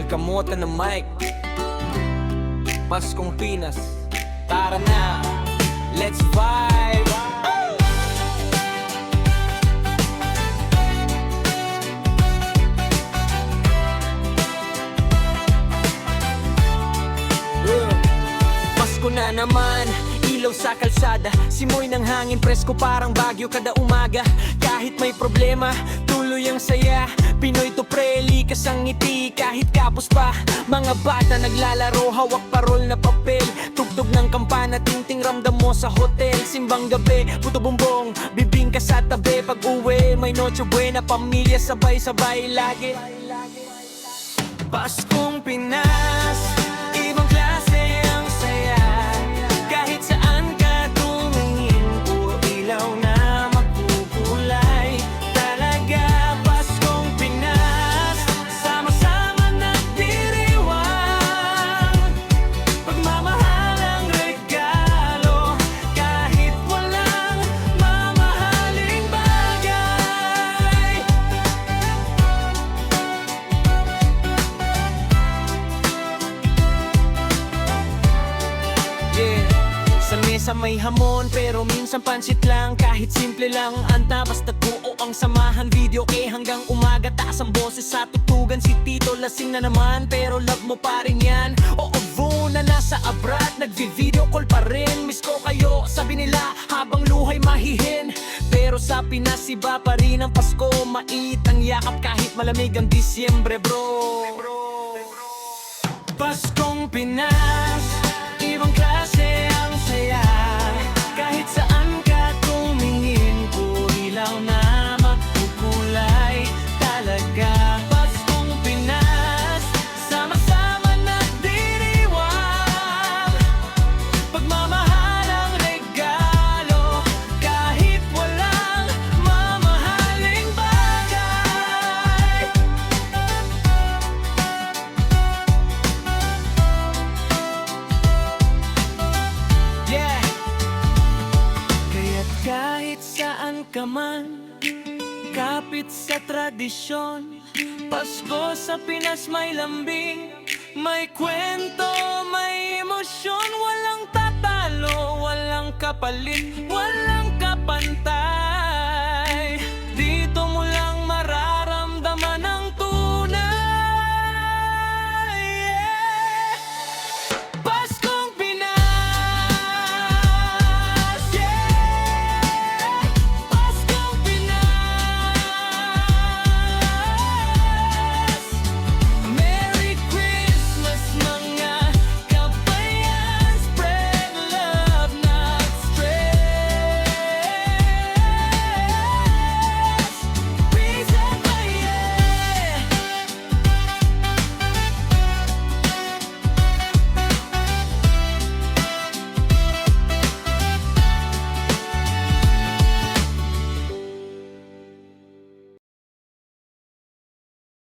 kamote ng mic. Paskong Pinas, tara na, let's vibe. Pasko na naman, ilaw sa kalsada, simoy ng hangin, presko parang Bagyo kada umaga. Kahit may problema, tuloy ang saya. Pinoy to pre, likas ang ngiti kahit kapos pa. Mga bata naglalaro, hawak parol na papel. Tugtog ng kampana, tingting ramdam mo sa hotel. Simbang gabi, puto bumbong, bibing ka sa tabi. Pag uwi, may noche buena, pamilya sabay-sabay lagi. Paskong Pinas, ibang klase ang saya. Kahit saan ka tumingin, puro ilaw na magkukulay. Talaga Paskong Pinas, sama-sama nagdiriwang. Pagmamahal ang regalo, kahit walang mamahaling bagay. Sa mesa may hamon, pero minsan pansit lang. Kahit simple lang, anta basta buo ang samahan. Video hanggang umaga, taas ang boses sa tutugan. Si Tito lasing na naman, pero love mo pa rin yan. Oo, Vo na nasa abroad, nagvi-video call pa rin. Miss ko kayo, sabi nila, habang luhay mahihin. Pero sa Pinas, iba pa rin ang Pasko. Mait ang yakap kahit malamig ang Disyembre, bro. Paskong Pinas, ibang klase ang saya. Kahit saan ka tumingin, puro ilaw na magkukulay. Talaga Paskong Pinas, sama-sama nagdiriwang. Pagmamahal ang regalo, kahit walang mamahaling bagay. Yeah. Kaya't kahit saan ka man, kapit sa tradisyon. Pasko sa Pinas may lambing, may kwento, may emosyon. Walang tatalo, walang kapalit, walang